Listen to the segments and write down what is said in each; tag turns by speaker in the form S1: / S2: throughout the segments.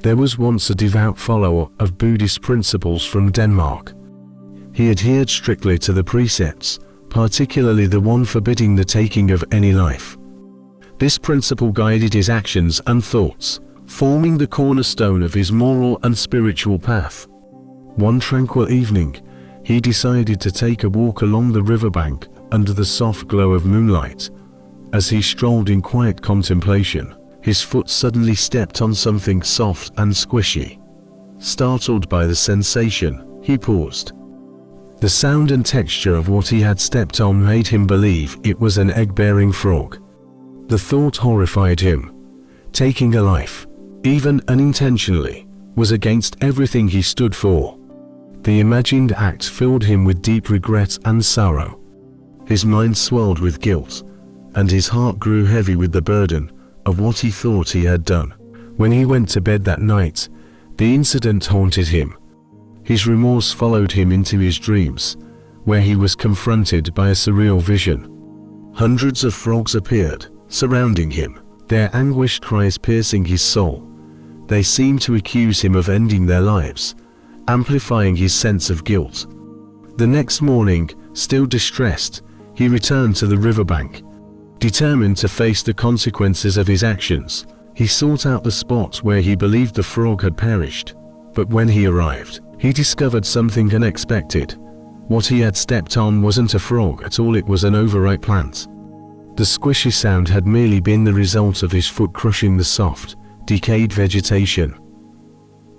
S1: There was once a devout follower of Buddhist principles from Denmark. He adhered strictly to the precepts, particularly the one forbidding the taking of any life. This principle guided his actions and thoughts, forming the cornerstone of his moral and spiritual path. One tranquil evening, he decided to take a walk along the riverbank under the soft glow of moonlight. As he strolled in quiet contemplation, his foot suddenly stepped on something soft and squishy. Startled by the sensation, he paused. The sound and texture of what he had stepped on made him believe it was an egg-bearing frog. The thought horrified him. Taking a life, even unintentionally, was against everything he stood for. The imagined act filled him with deep regret and sorrow. His mind swelled with guilt, and his heart grew heavy with the burden of what he thought he had done. When he went to bed that night, the incident haunted him. His remorse followed him into his dreams, where he was confronted by a surreal vision. Hundreds of frogs appeared, surrounding him, their anguished cries piercing his soul. They seemed to accuse him of ending their lives, amplifying his sense of guilt. The next morning, still distressed, he returned to the riverbank. Determined to face the consequences of his actions, he sought out the spot where he believed the frog had perished. But when he arrived, he discovered something unexpected. What he had stepped on wasn't a frog at all, it was an overripe plant. The squishy sound had merely been the result of his foot crushing the soft, decayed vegetation.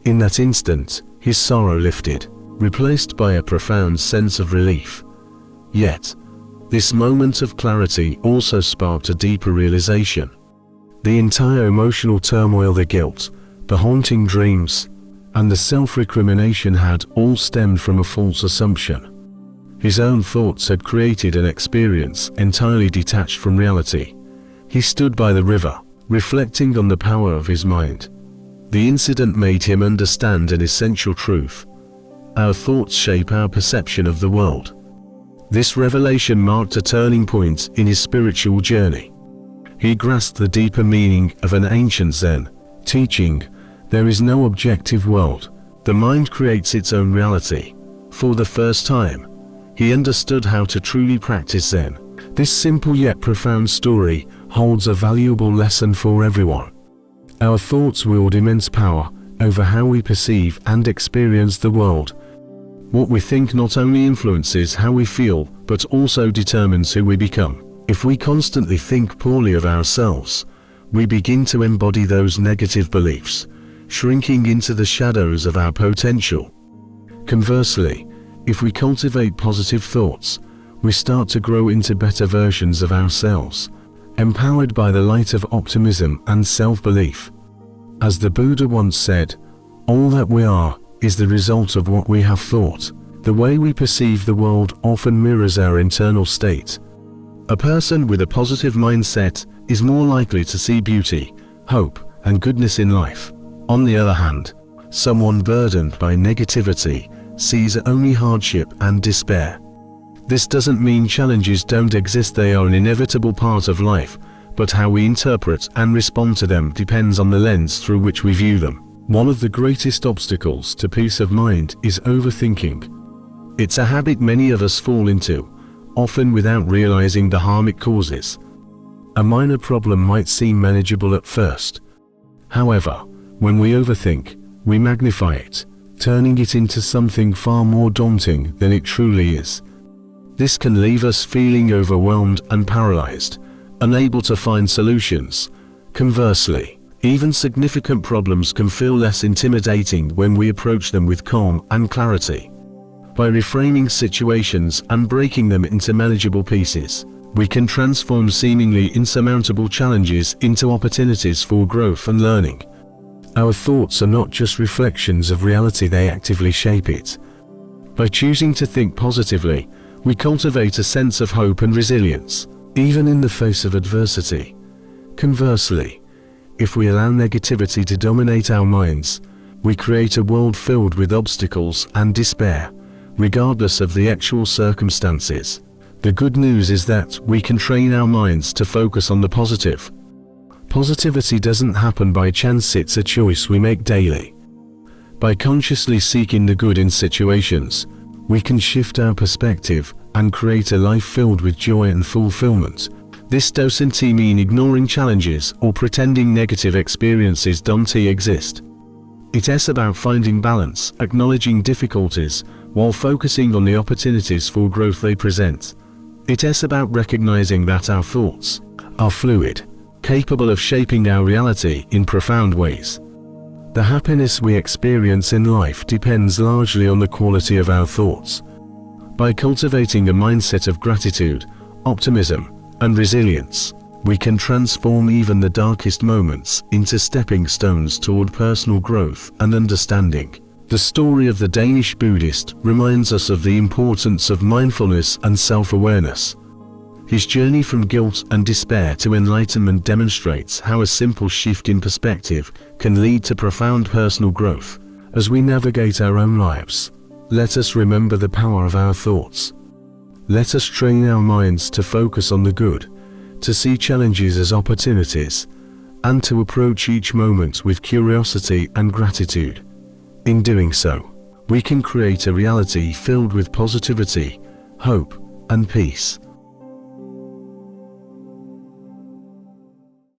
S1: In that instant, his sorrow lifted, replaced by a profound sense of relief. Yet, this moment of clarity also sparked a deeper realization. The entire emotional turmoil, the guilt, the haunting dreams, and the self-recrimination had all stemmed from a false assumption. His own thoughts had created an experience entirely detached from reality. He stood by the river, reflecting on the power of his mind. The incident made him understand an essential truth. Our thoughts shape our perception of the world. This revelation marked a turning point in his spiritual journey. He grasped the deeper meaning of an ancient Zen teaching: there is no objective world, the mind creates its own reality. For the first time, he understood how to truly practice Zen. This simple yet profound story holds a valuable lesson for everyone. Our thoughts wield immense power over how we perceive and experience the world. What we think not only influences how we feel, but also determines who we become. If we constantly think poorly of ourselves, we begin to embody those negative beliefs, shrinking into the shadows of our potential. Conversely, if we cultivate positive thoughts, we start to grow into better versions of ourselves, empowered by the light of optimism and self-belief. As the Buddha once said, all that we are is the result of what we have thought. The way we perceive the world often mirrors our internal state. A person with a positive mindset is more likely to see beauty, hope, and goodness in life. On the other hand, someone burdened by negativity sees only hardship and despair. This doesn't mean challenges don't exist, they are an inevitable part of life, but how we interpret and respond to them depends on the lens through which we view them. One of the greatest obstacles to peace of mind is overthinking. It's a habit many of us fall into, often without realizing the harm it causes. A minor problem might seem manageable at first. However, when we overthink, we magnify it, turning it into something far more daunting than it truly is. This can leave us feeling overwhelmed and paralyzed, unable to find solutions. Conversely, even significant problems can feel less intimidating when we approach them with calm and clarity. By reframing situations and breaking them into manageable pieces, we can transform seemingly insurmountable challenges into opportunities for growth and learning. Our thoughts are not just reflections of reality, they actively shape it. By choosing to think positively, we cultivate a sense of hope and resilience, even in the face of adversity. Conversely, if we allow negativity to dominate our minds, we create a world filled with obstacles and despair, regardless of the actual circumstances. The good news is that we can train our minds to focus on the positive. Positivity doesn't happen by chance, it's a choice we make daily. By consciously seeking the good in situations, we can shift our perspective and create a life filled with joy and fulfillment. This doesn't mean ignoring challenges or pretending negative experiences don't exist. It's about finding balance, acknowledging difficulties, while focusing on the opportunities for growth they present. It's about recognizing that our thoughts are fluid, capable of shaping our reality in profound ways. The happiness we experience in life depends largely on the quality of our thoughts. By cultivating a mindset of gratitude, optimism, and resilience, we can transform even the darkest moments into stepping stones toward personal growth and understanding. The story of the Danish Buddhist reminds us of the importance of mindfulness and self-awareness. His journey from guilt and despair to enlightenment demonstrates how a simple shift in perspective can lead to profound personal growth. As we navigate our own lives, let us remember the power of our thoughts. Let us train our minds to focus on the good, to see challenges as opportunities, and to approach each moment with curiosity and gratitude. In doing so, we can create a reality filled with positivity, hope, and peace.